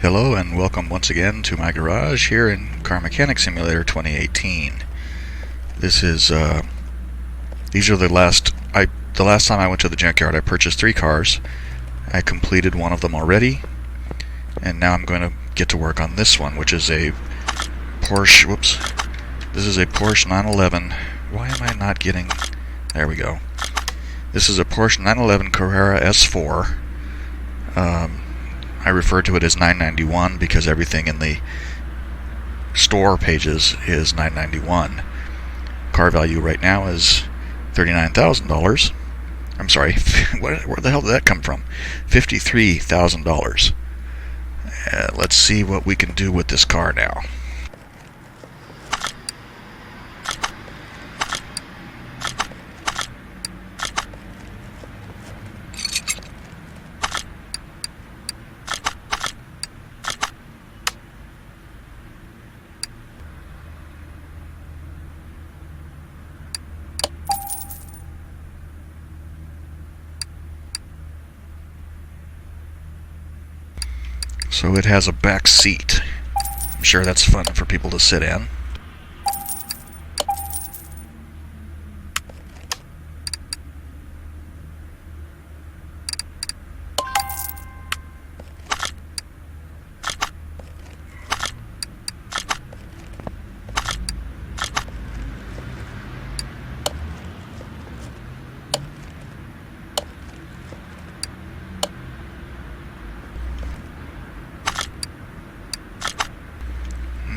Hello and welcome once again to my garage here in Car Mechanic Simulator 2018. These are the last time I went to the junkyard. I purchased 3 cars. I completed one of them already, and now I'm going to get to work on this one, which is a Porsche. Whoops. This is a Porsche 911. Why am I not getting? There we go. This is a Porsche 911 Carrera S4. I refer to it as 991 because everything in the store pages is 991. Car value right now is $39,000. I'm sorry, where the hell did that come from? $53,000. Let's see what we can do with this car now. So it has a back seat. I'm sure that's fun for people to sit in.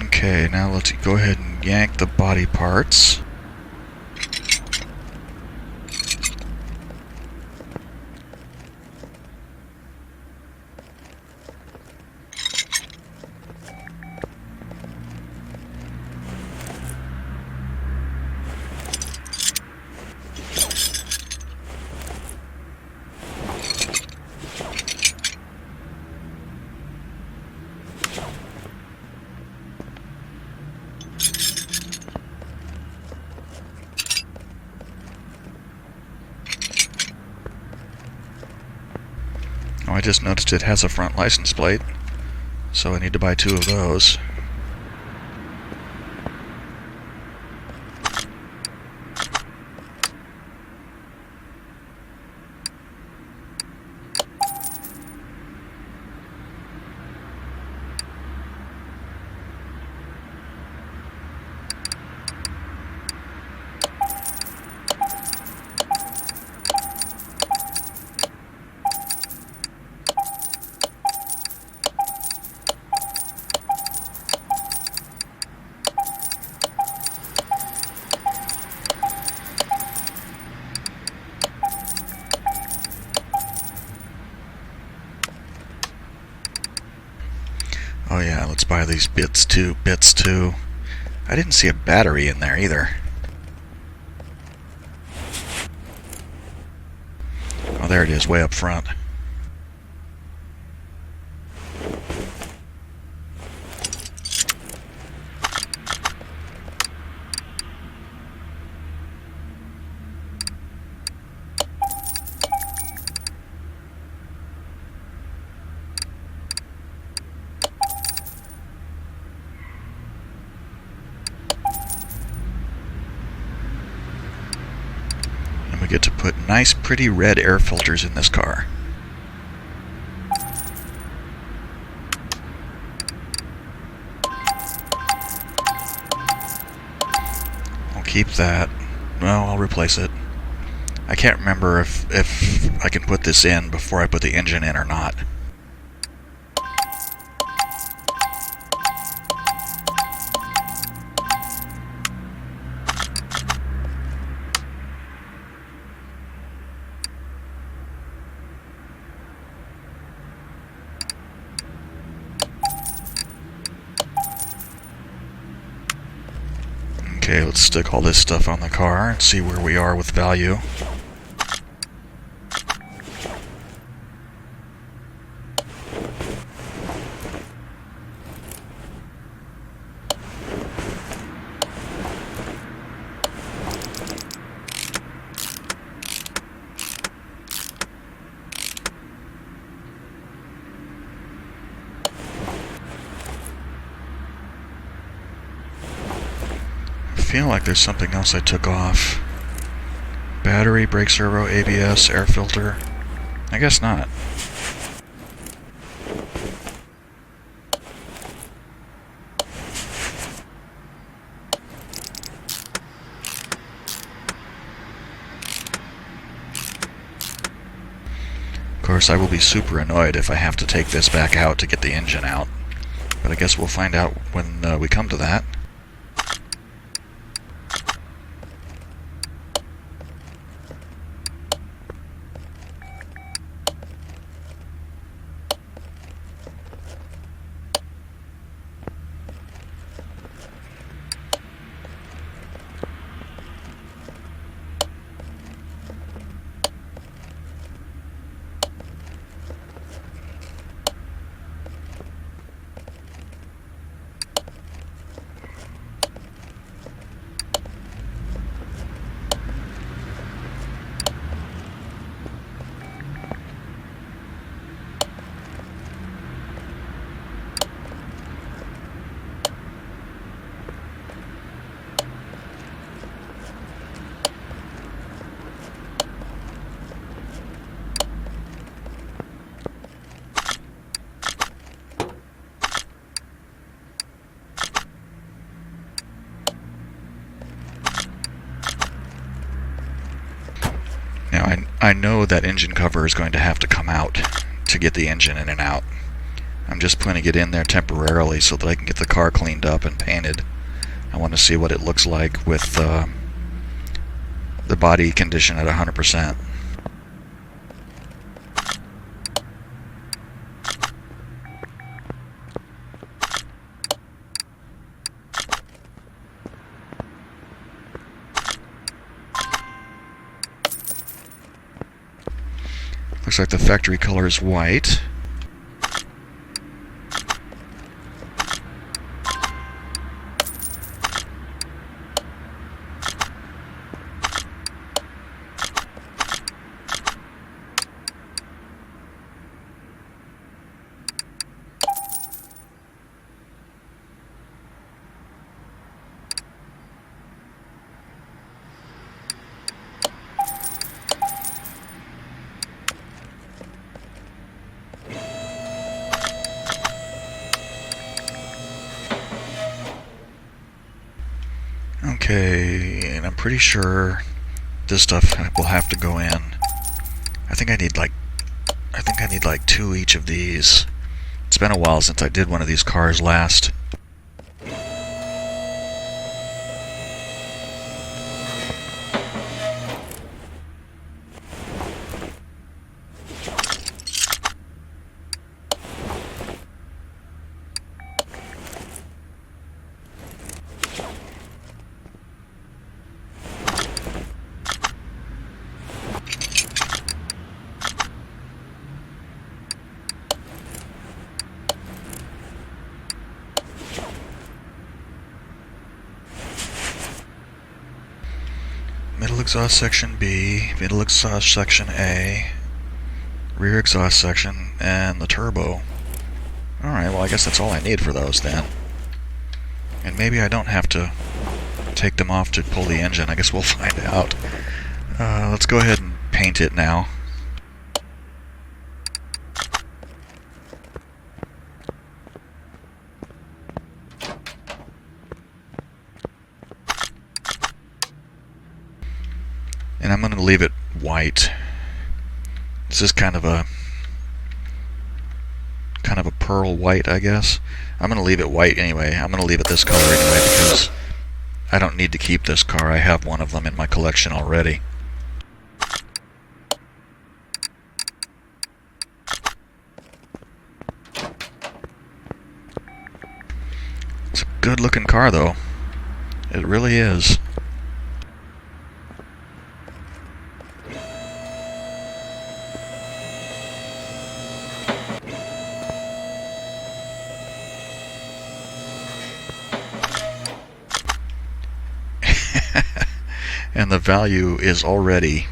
Okay, now let's go ahead and yank the body parts. Oh, I just noticed it has a front license plate, so I need to buy 2 of those. Oh yeah, let's buy these bits too. I didn't see a battery in there either. Oh, there it is, way up front. We get to put nice, pretty red air filters in this car. I'll keep that. Well, I'll replace it. I can't remember if I can put this in before I put the engine in or not. Okay, let's stick all this stuff on the car and see where we are with value. feel like there's something else I took off. Battery, brake servo, ABS, air filter. I guess not. Of course, I will be super annoyed if I have to take this back out to get the engine out. But I guess we'll find out when we come to that. Now, I know that engine cover is going to have to come out to get the engine in and out. I'm just putting it in there temporarily so that I can get the car cleaned up and painted. I want to see what it looks like with the body condition at 100%. Looks like the factory color is white. Okay, and I'm pretty sure this stuff will have to go in. I think I need like 2 each of these. It's been a while since I did one of these cars last. Middle exhaust section B, middle exhaust section A, rear exhaust section, and the turbo. Alright, well I guess that's all I need for those then. And maybe I don't have to take them off to pull the engine. I guess we'll find out. Let's go ahead and paint it now. And I'm going to leave it white. This is kind of a pearl white, I guess. I'm going to leave it white anyway. I'm going to leave it this color anyway because I don't need to keep this car. I have one of them in my collection already. It's a good looking car though. It really is. And the value is already,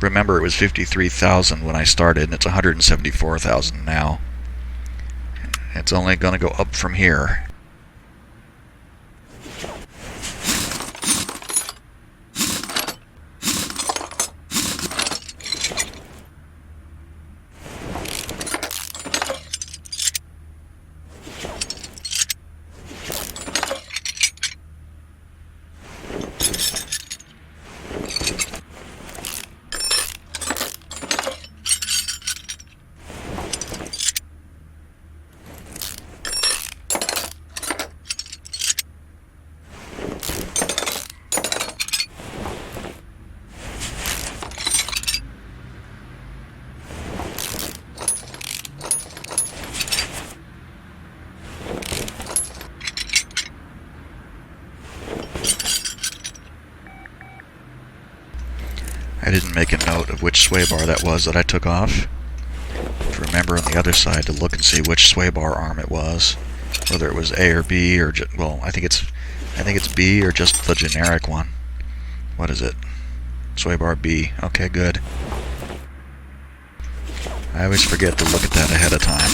remember it was 53,000 when I started and it's 174,000 now. It's only going to go up from here. didn't make a note of which sway bar that was that I took off. To remember on the other side to look and see which sway bar arm it was, whether it was A or B or well, I think it's B or just the generic one. What is it? Sway bar B. Okay, good. I always forget to look at that ahead of time.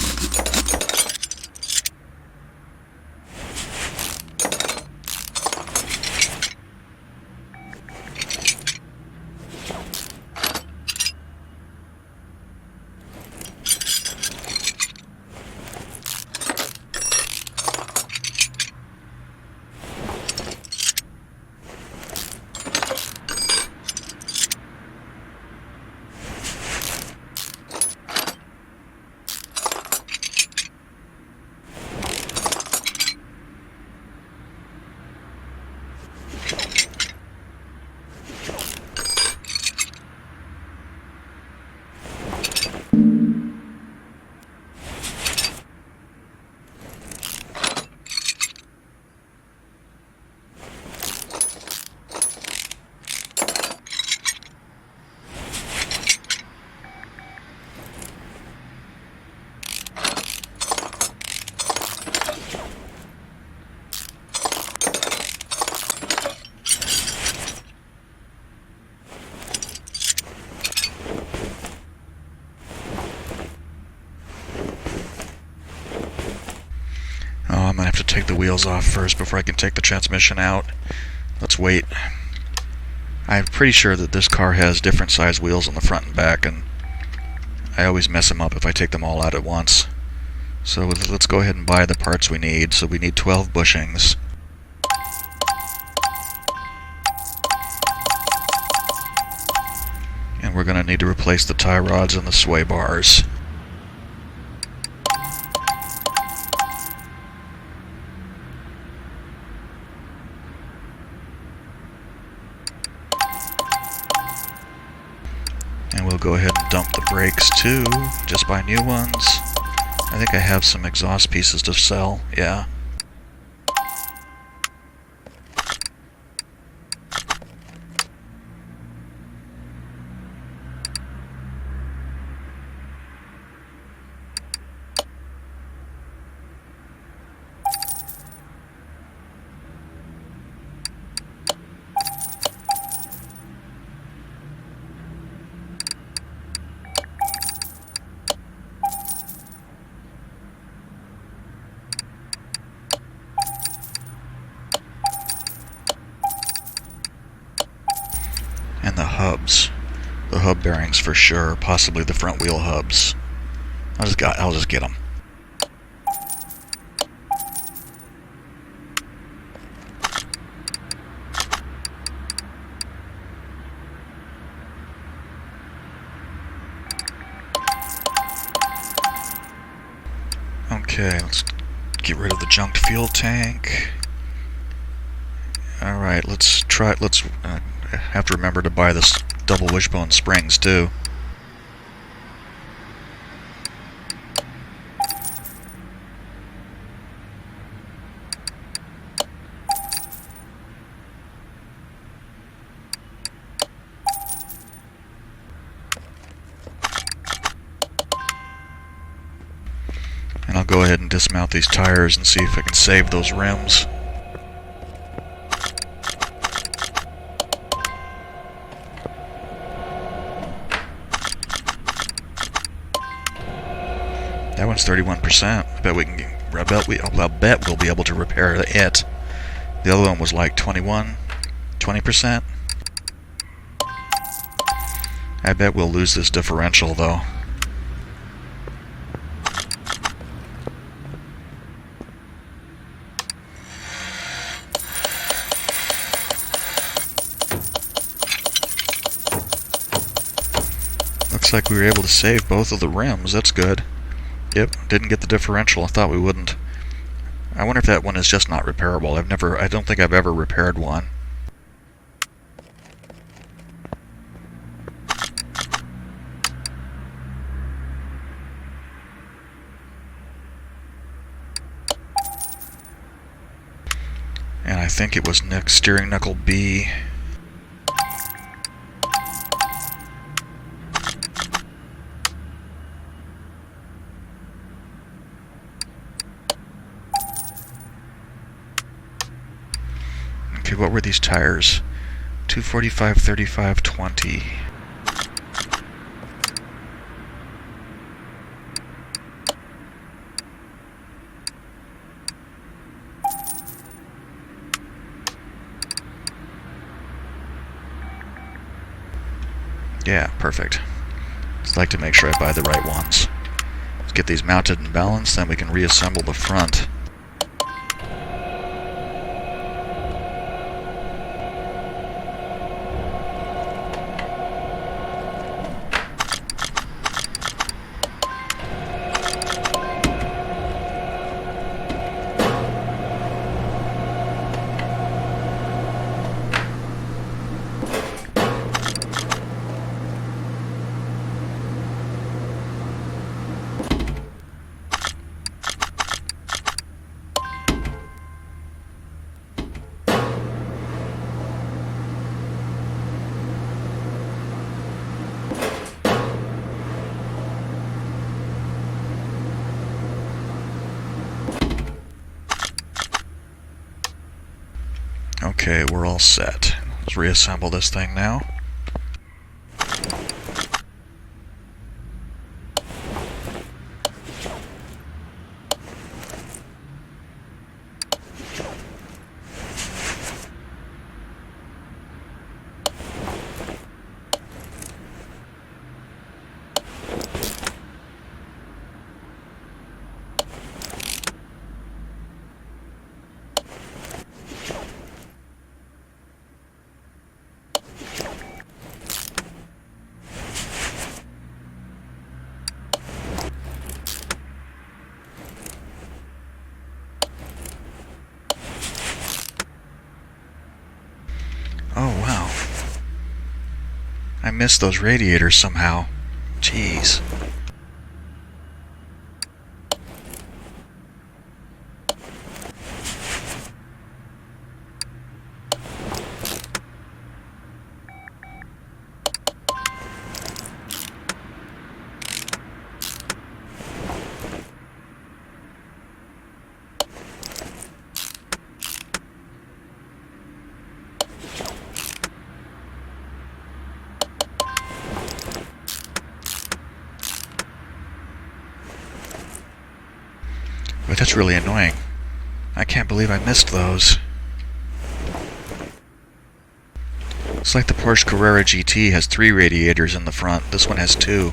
I'm gonna have to take the wheels off first before I can take the transmission out. Let's wait. I'm pretty sure that this car has different size wheels on the front and back, and I always mess them up if I take them all out at once. So let's go ahead and buy the parts we need. So we need 12 bushings. And we're gonna need to replace the tie rods and the sway bars. And we'll go ahead and dump the brakes too, just buy new ones. I think I have some exhaust pieces to sell, yeah. And the hubs. The hub bearings for sure, possibly the front wheel hubs. I'll just get them. Okay, let's get rid of the junked fuel tank. Alright, let's have to remember to buy this double wishbone springs too. And I'll go ahead and dismount these tires and see if I can save those rims. That one's 31%. I'll bet we'll be able to repair it. The other one was like 20%. I bet we'll lose this differential though. Looks like we were able to save both of the rims. That's good. Yep, didn't get the differential. I thought we wouldn't. I wonder if that one is just not repairable. I don't think I've ever repaired one. And I think it was steering knuckle B. what were these tires? 245, 35, 20. Yeah, perfect. Just like to make sure I buy the right ones. Let's get these mounted and balanced, then we can reassemble the front. Okay, we're all set. Let's reassemble this thing now. Oh, wow. I missed those radiators somehow. Jeez. But that's really annoying. I can't believe I missed those. It's like the Porsche Carrera GT has 3 radiators in the front. This one has 2.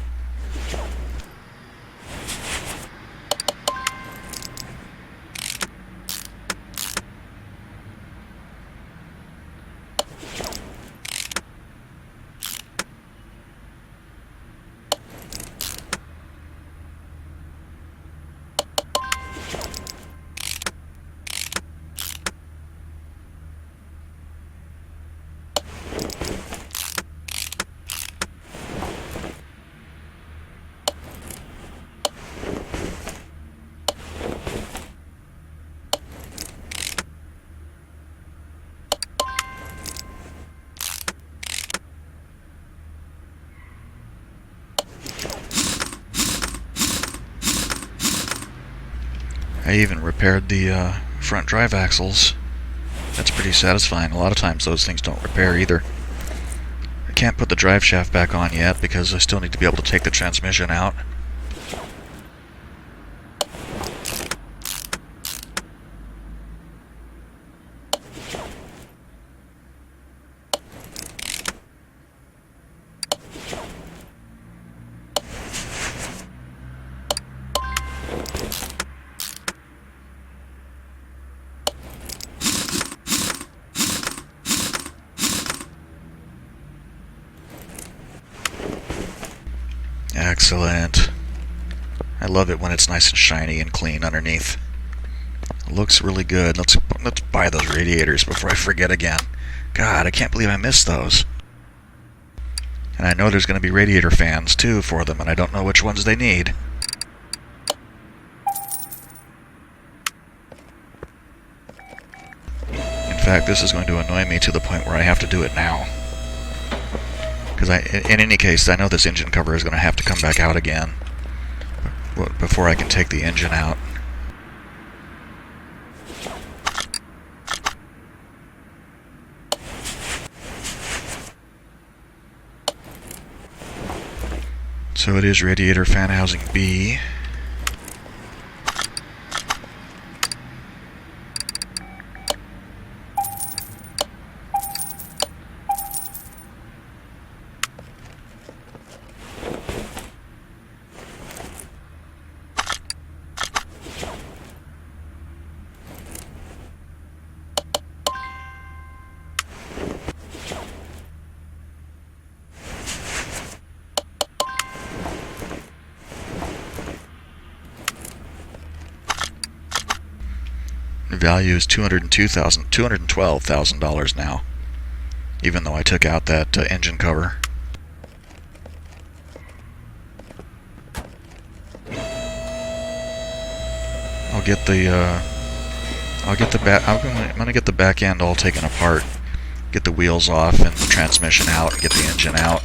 I even repaired the front drive axles. That's pretty satisfying. A lot of times those things don't repair either. I can't put the drive shaft back on yet because I still need to be able to take the transmission out. Excellent. I love it when it's nice and shiny and clean underneath. It looks really good. Let's buy those radiators before I forget again. God, I can't believe I missed those. And I know there's going to be radiator fans too for them, and I don't know which ones they need. In fact, this is going to annoy me to the point where I have to do it now. Because in any case, I know this engine cover is going to have to come back out again before I can take the engine out. So it is radiator fan housing B. The value is $212,000 now, even though I took out that engine cover. I'm gonna get the back end all taken apart, get the wheels off and the transmission out, and get the engine out.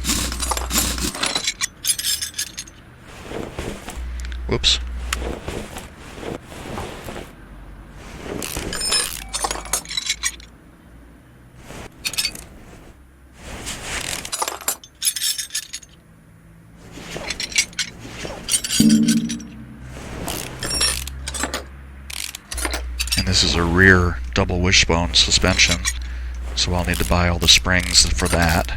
Whoops. And this is a rear double wishbone suspension, so I'll need to buy all the springs for that.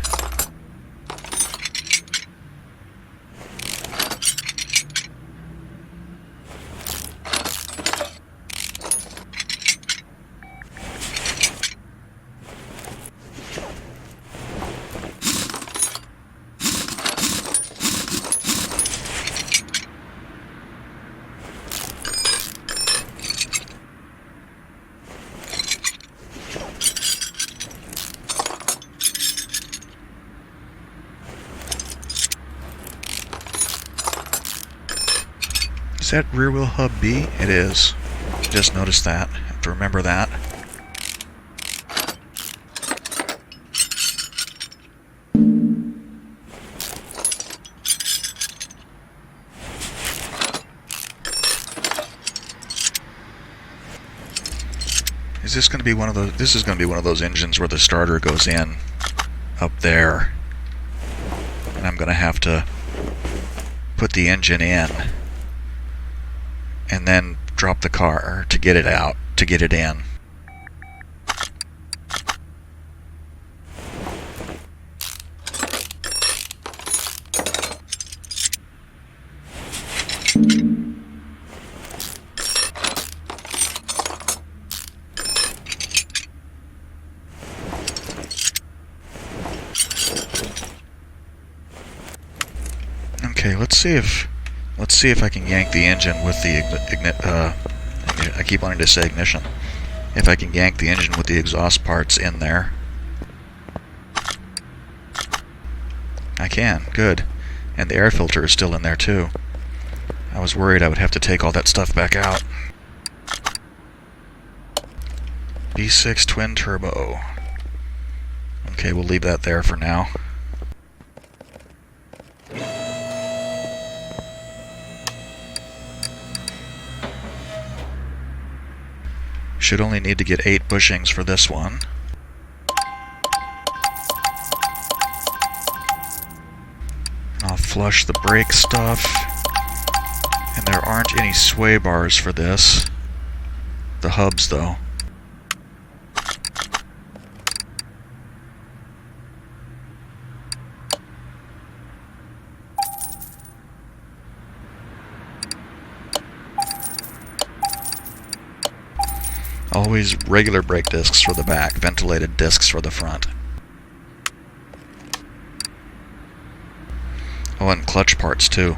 Is that rear wheel hub B? It is. Just noticed that. Have to remember that. Is this going to be one of those? This is going to be one of those engines where the starter goes in up there, and I'm going to have to put the engine in and then drop the car to get it out, to get it in. Okay, let's see if I can yank the engine with the I keep wanting to say ignition. If I can yank the engine with the exhaust parts in there. I can, good. And the air filter is still in there too. I was worried I would have to take all that stuff back out. V6 twin turbo. Okay, we'll leave that there for now. Should only need to get 8 bushings for this one. I'll flush the brake stuff. And there aren't any sway bars for this. The hubs, though. Always regular brake discs for the back, ventilated discs for the front. Oh, and clutch parts too.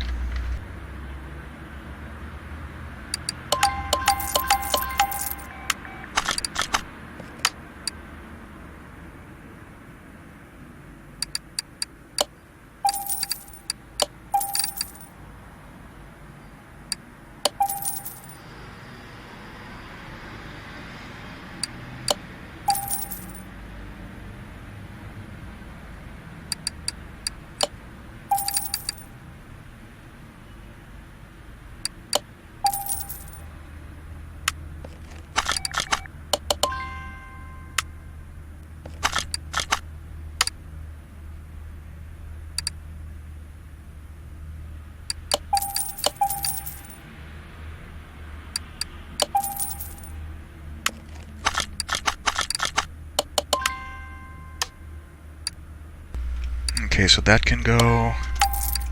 Okay, so that can go,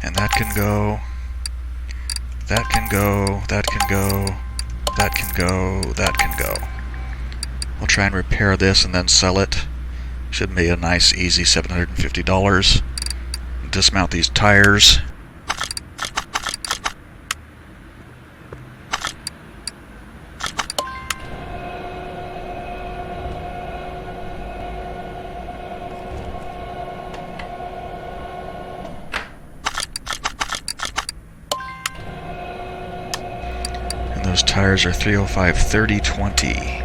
and that can go, that can go, that can go, that can go, that can go. We'll try and repair this and then sell it. Should be a nice, easy $750. Dismount these tires. And those tires are 305 30 20.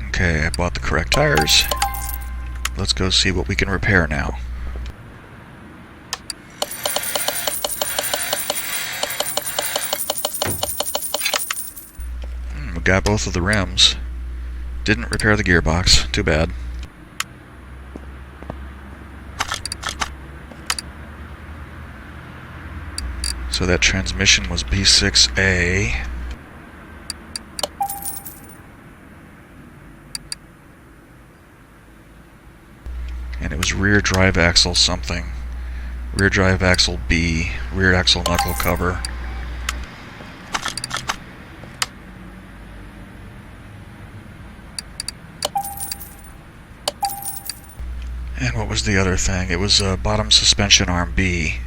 Okay, I bought the correct tires. Let's go see what we can repair now. We got both of the rims. Didn't repair the gearbox. Too bad. So that transmission was B6A. And it was rear drive axle something. Rear drive axle B, rear axle knuckle cover. And what was the other thing? It was bottom suspension arm B.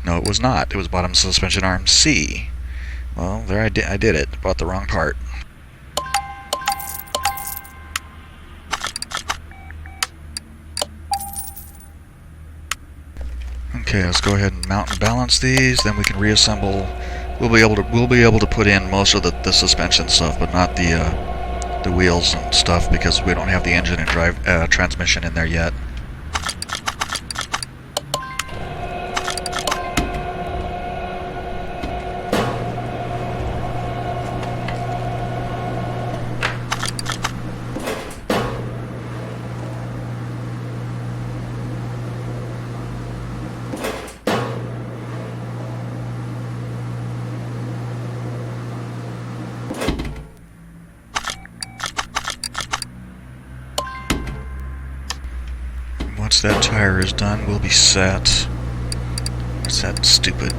No, it was not. It was bottom suspension arm C. Well, there I did it. Bought the wrong part. Okay, let's go ahead and mount and balance these. Then we can reassemble. We'll be able to put in most of the suspension stuff, but not the wheels and stuff because we don't have the engine and transmission in there yet. Once that tire is done, we'll be set. What's that stupid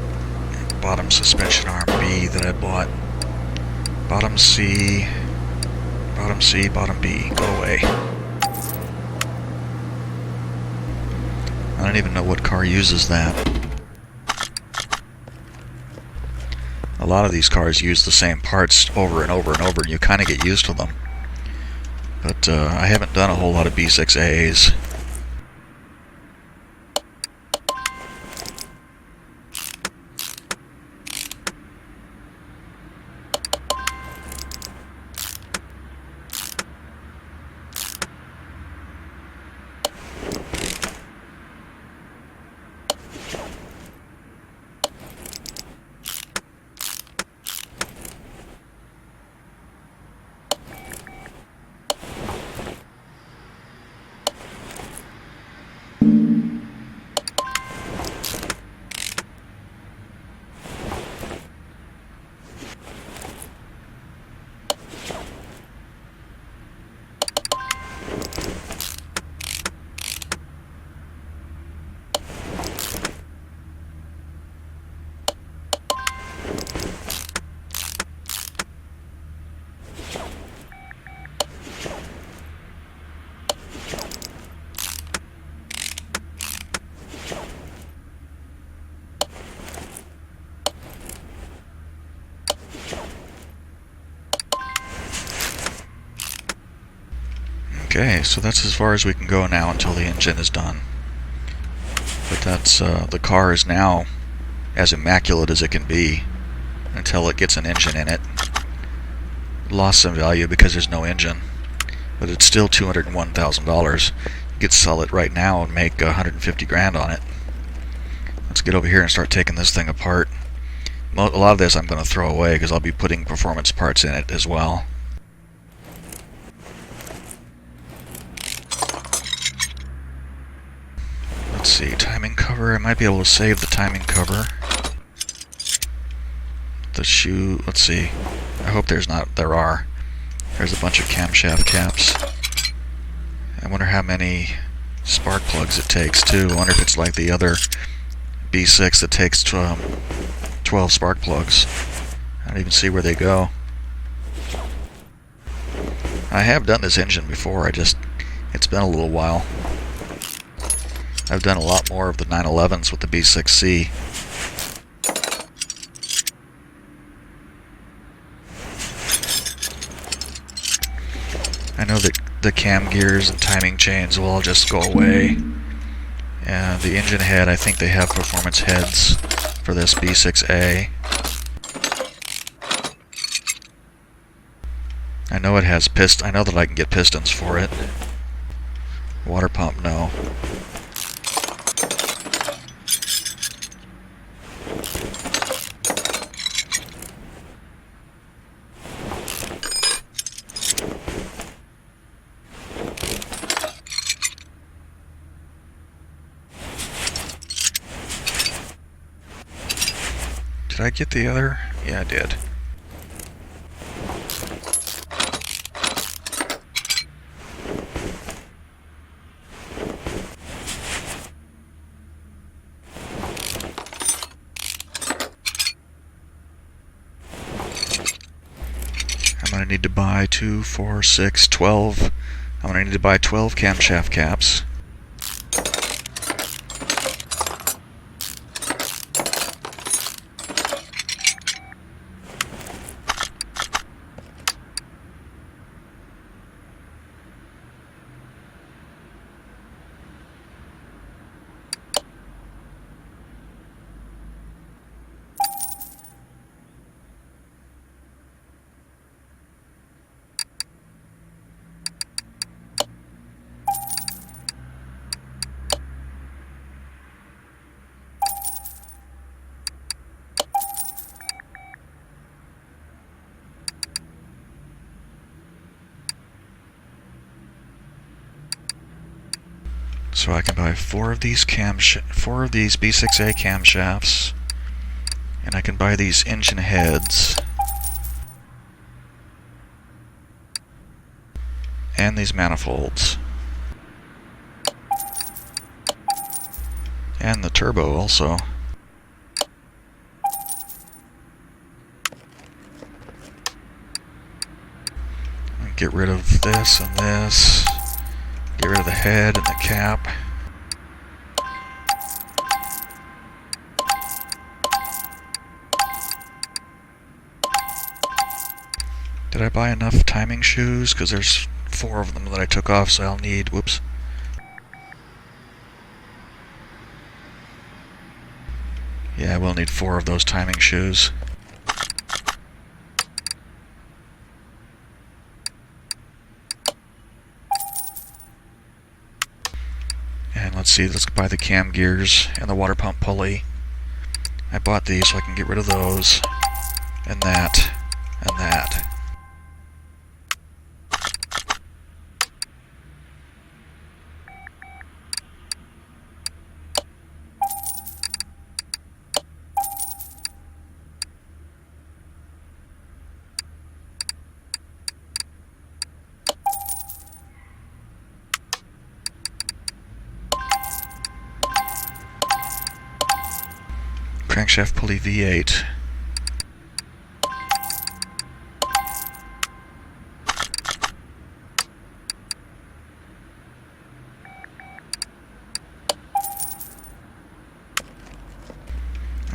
bottom suspension arm B that I bought? Bottom C, bottom B. Go away. I don't even know what car uses that. A lot of these cars use the same parts over and over and over, and you kind of get used to them. But I haven't done a whole lot of B6As. Okay, so that's as far as we can go now until the engine is done. But that's, the car is now as immaculate as it can be until it gets an engine in it. Lost some value because there's no engine, but it's still $201,000. You could sell it right now and make 150 grand on it. Let's get over here and start taking this thing apart. A lot of this I'm going to throw away because I'll be putting performance parts in it as well. Let's see, timing cover. I might be able to save the timing cover. The shoe, let's see. I hope there are. There's a bunch of camshaft caps. I wonder how many spark plugs it takes too. I wonder if it's like the other B6 that takes 12 spark plugs. I don't even see where they go. I have done this engine before, it's been a little while. I've done a lot more of the 911s with the B6C. I know that the cam gears and timing chains will all just go away. And the engine head, I think they have performance heads for this B6A. I know it has I know that I can get pistons for it. Water pump, no. Did I get the other? Yeah, I did. I'm going to need to buy 2, 4, 6, 12. I'm going to need to buy 12 camshaft caps. So I can buy 4 of these B6A camshafts, and I can buy these engine heads, and these manifolds, and the turbo also. Get rid of this and this. Get rid of the head and the cap. Did I buy enough timing shoes? Because there's 4 of them that I took off, so I'll need, whoops. Yeah, I will need 4 of those timing shoes. And let's see, let's buy the cam gears and the water pump pulley. I bought these so I can get rid of those, and that, and that. Crankshaft pulley V8.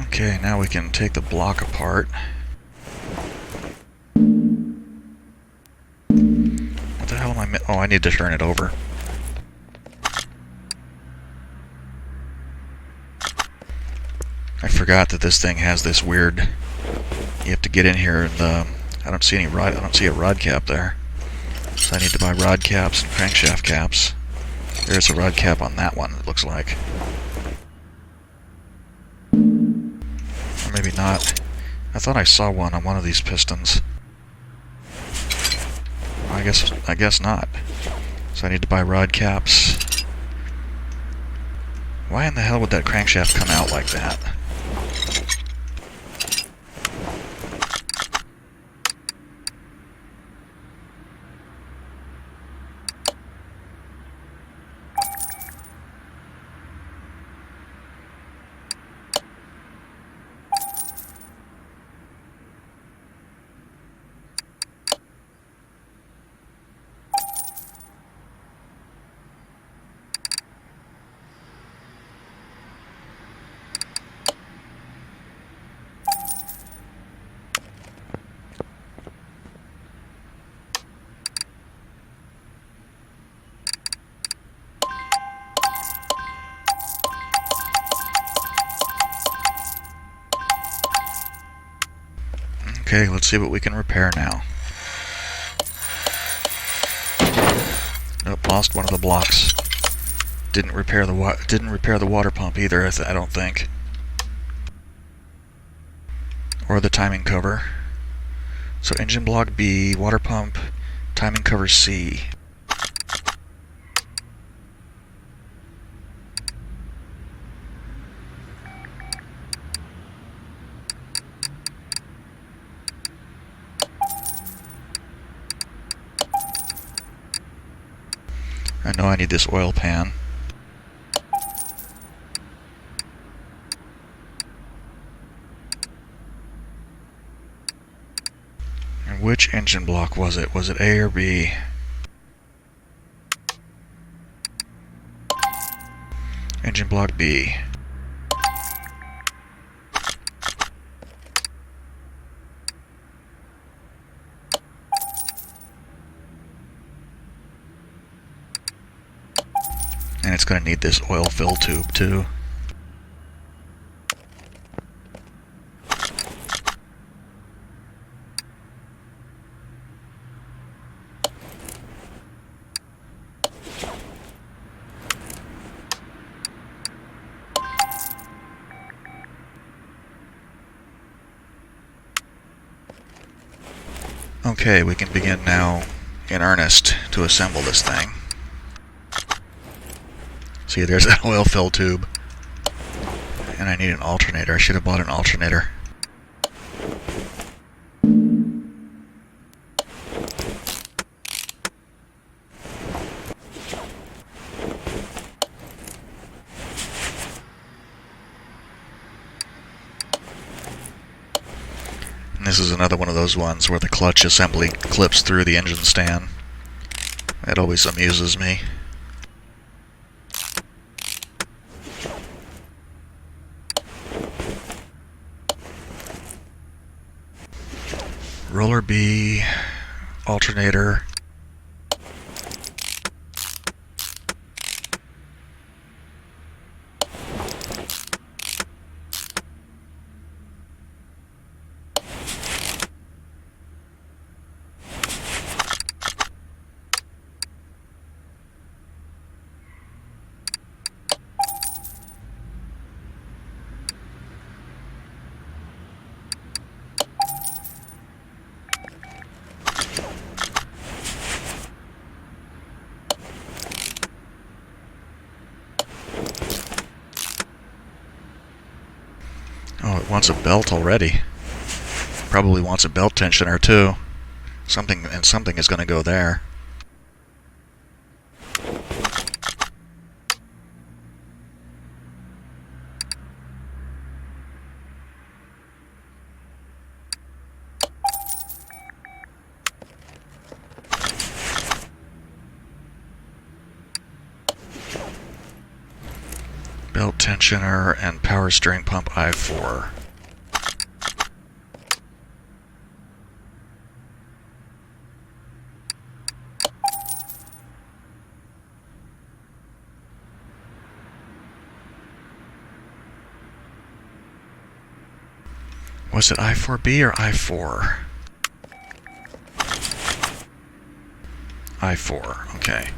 Okay, now we can take the block apart. What the hell am I oh, I need to turn it over. I forgot that this thing has this weird, you have to get in here and I don't see a rod cap there. So I need to buy rod caps and crankshaft caps. There's a rod cap on that one, it looks like. Or maybe not. I thought I saw one on one of these pistons. I guess not. So I need to buy rod caps. Why in the hell would that crankshaft come out like that? Okay, let's see what we can repair now. Nope, lost one of the blocks. Didn't repair the water pump either, I don't think. Or the timing cover. So engine block B, water pump, timing cover C. I know I need this oil pan. And which engine block was it? Was it A or B? Engine block B. And it's going to need this oil fill tube too. Okay, we can begin now in earnest to assemble this thing. See, there's that oil fill tube. And I need an alternator. I should have bought an alternator. And this is another one of those ones where the clutch assembly clips through the engine stand. That always amuses me. Roller B, alternator. Oh, it wants a belt already. Probably wants a belt tensioner too. Something is going to go there. Belt tensioner and power steering pump I4. Was it I4B or I4? I4, okay.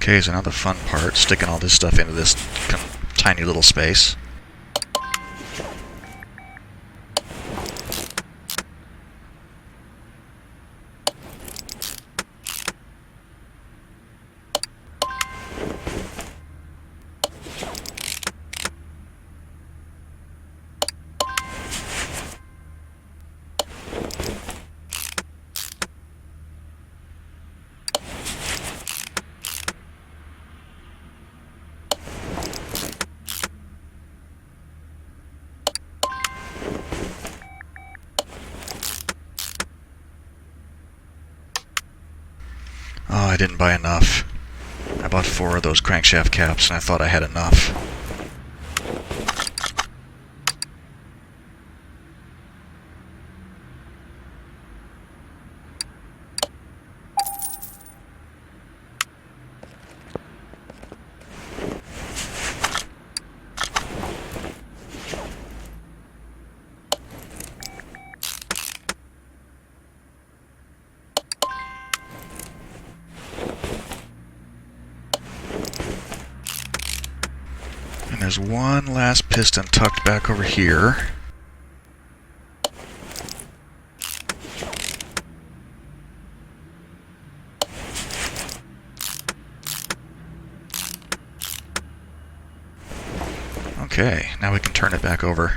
Okay, so now the fun part, sticking all this stuff into this tiny little space. Oh, I didn't buy enough. I bought 4 of those crankshaft caps and I thought I had enough. And there's one last piston tucked back over here. Okay, now we can turn it back over.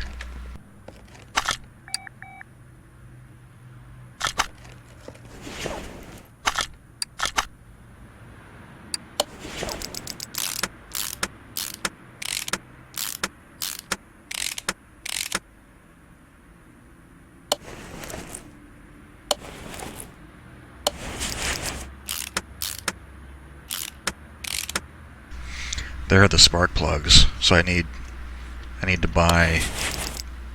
There are the spark plugs, so I need to buy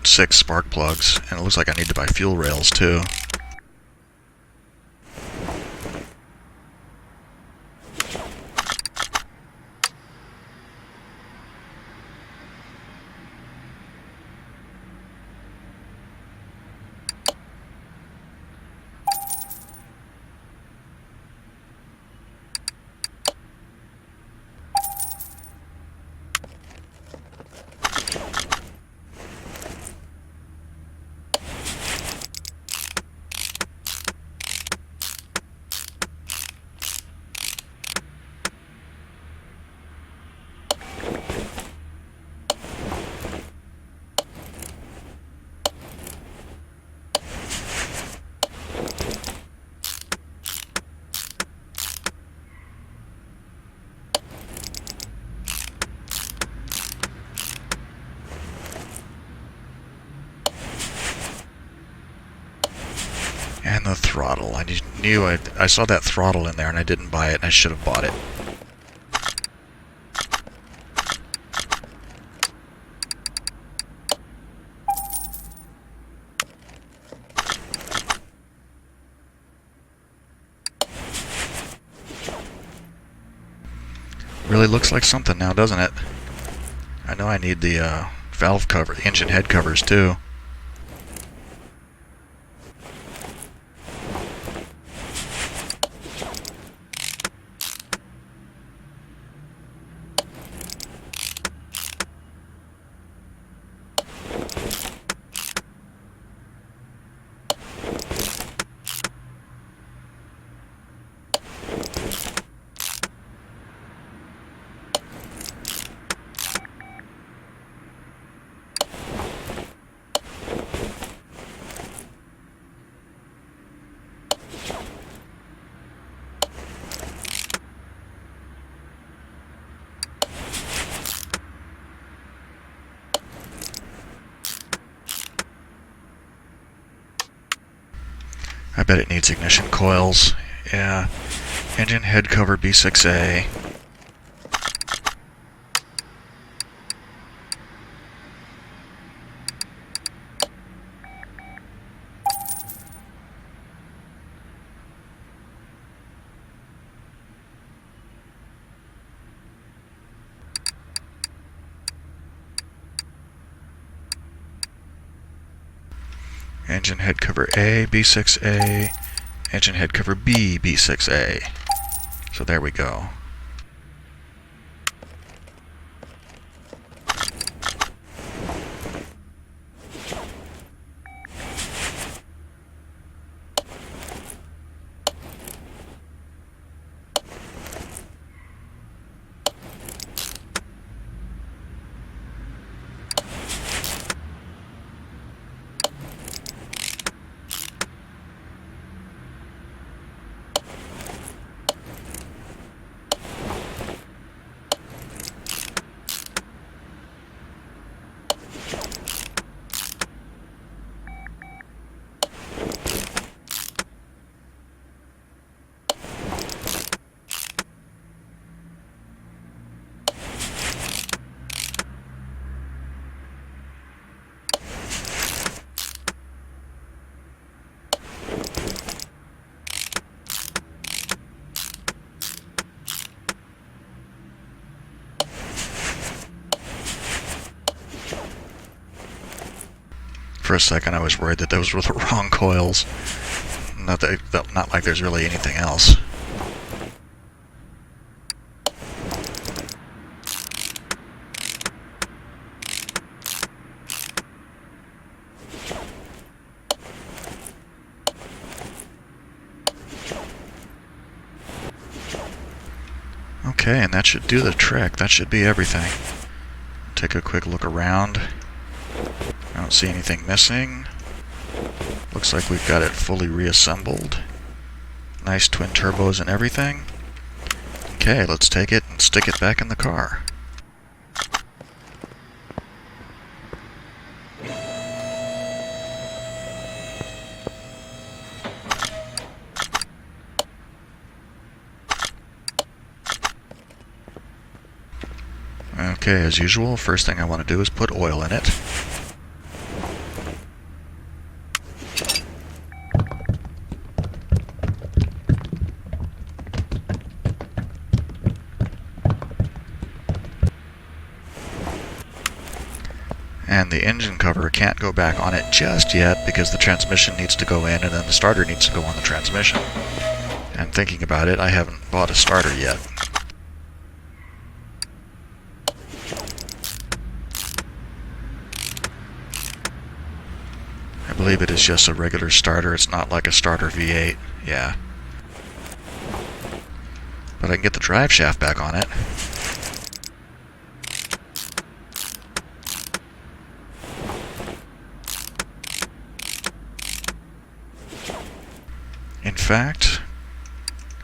6 spark plugs, and it looks like I need to buy fuel rails too. And the throttle. I knew I saw that throttle in there and I didn't buy it, and I should have bought it. Really looks like something now, doesn't it? I know I need the valve cover, the engine head covers too. I bet it needs ignition coils. Yeah. Engine head cover B6A. Engine head cover A, B6A, engine head cover B, B6A. So there we go. For a second I was worried that those were the wrong coils. Not like there's really anything else. Okay, and that should do the trick. That should be everything. Take a quick look around. I don't see anything missing. Looks like we've got it fully reassembled. Nice twin turbos and everything. Okay, let's take it and stick it back in the car. Okay, as usual, first thing I want to do is put oil in it. And the engine cover can't go back on it just yet because the transmission needs to go in and then the starter needs to go on the transmission. And thinking about it, I haven't bought a starter yet. I believe it is just a regular starter. It's not like a starter V8. Yeah. But I can get the drive shaft back on it. In fact,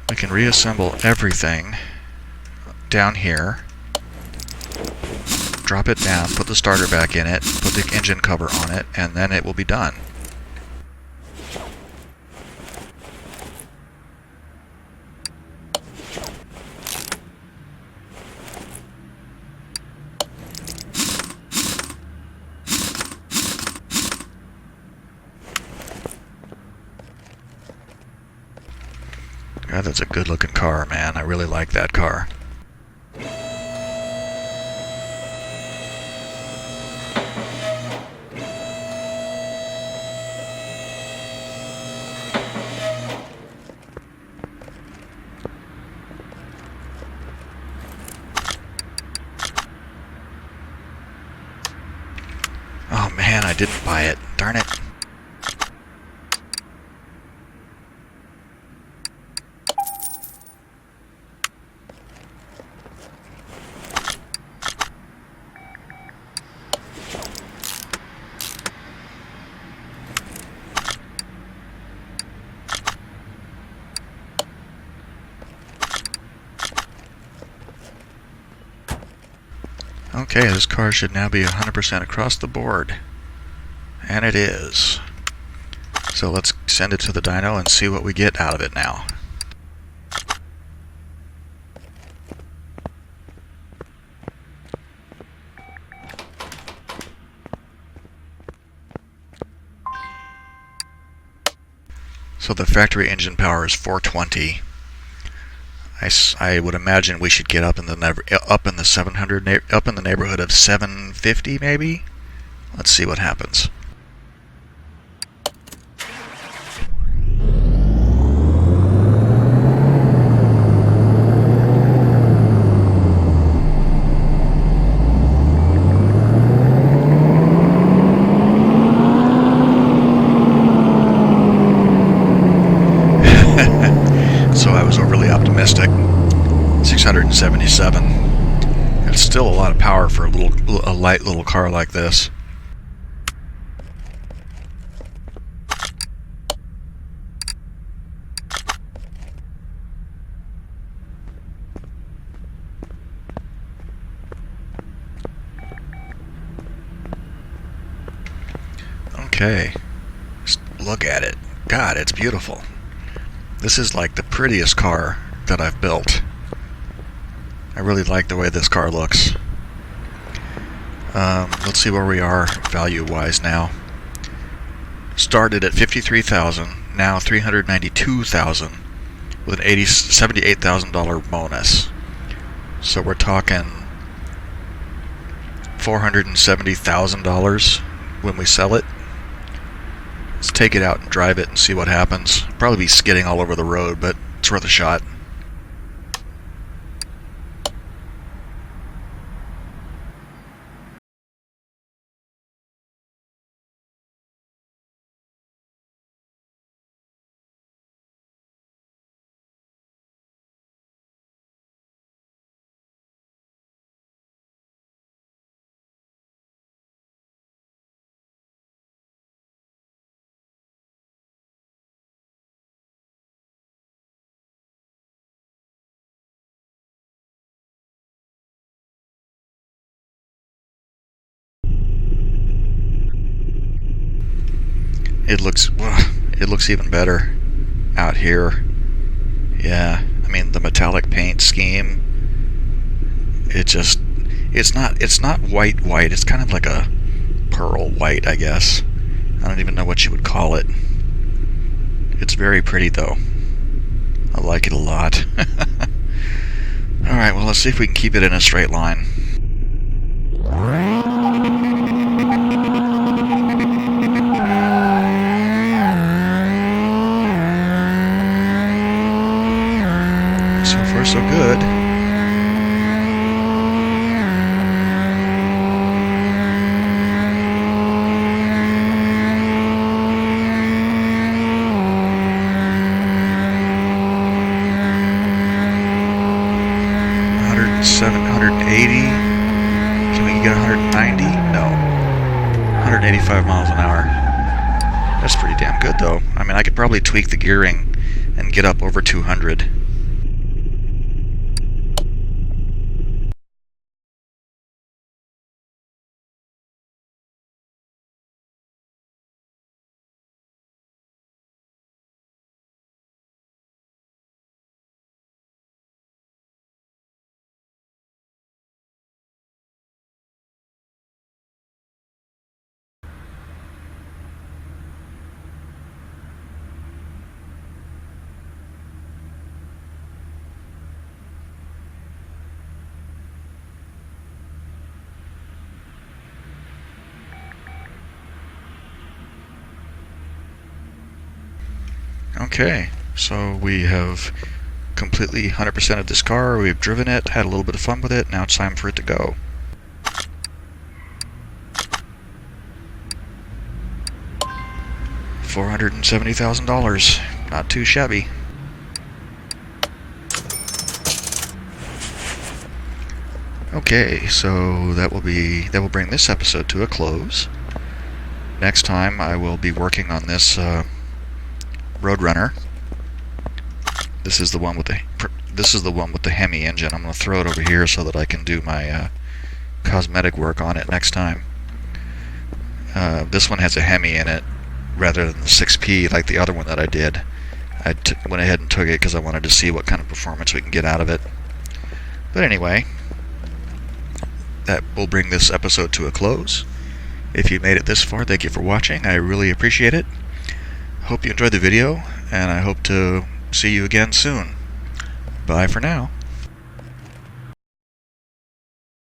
we can reassemble everything down here. Drop it down, put the starter back in it, put the engine cover on it, and then it will be done. God, that's a good looking car, man. I really like that car. Oh man, I didn't buy it. Darn it. Okay, this car should now be 100% across the board. And it is. So let's send it to the dyno and see what we get out of it now. So the factory engine power is 420. I would imagine we should get up in the 700, up in the neighborhood of 750 maybe. Let's see what happens. So I was overly optimistic. 677. It's still a lot of power for a light little car like this. Okay, just look at it. God, it's beautiful. This is like the prettiest car that I've built. I really like the way this car looks. Let's see where we are value-wise now. Started at $53,000, now $392,000 with an $78,000 bonus. So we're talking $470,000 when we sell it. Let's take it out and drive it and see what happens. Probably be skidding all over the road, but it's worth a shot. It looks even better out here. Yeah, I mean the metallic paint scheme. It's not white. It's kind of like a pearl white, I guess. I don't even know what you would call it. It's very pretty though. I like it a lot. Alright, well let's see if we can keep it in a straight line. So far so good. Can we get 190? No. 185 miles an hour. That's pretty damn good though. I mean, I could probably tweak the gearing and get up over 200. Okay, so we have completely 100% of this car. We've driven it, had a little bit of fun with it. Now it's time for it to go. $470,000. Not too shabby. Okay, so that will bring this episode to a close. Next time I will be working on this Roadrunner. This is the one with the Hemi engine. I'm going to throw it over here so that I can do my cosmetic work on it next time. This one has a Hemi in it rather than the 6P like the other one that I did. I went ahead and took it because I wanted to see what kind of performance we can get out of it. But anyway, that will bring this episode to a close. If you made it this far, thank you for watching. I really appreciate it. Hope you enjoyed the video, and I hope to see you again soon. Bye for now.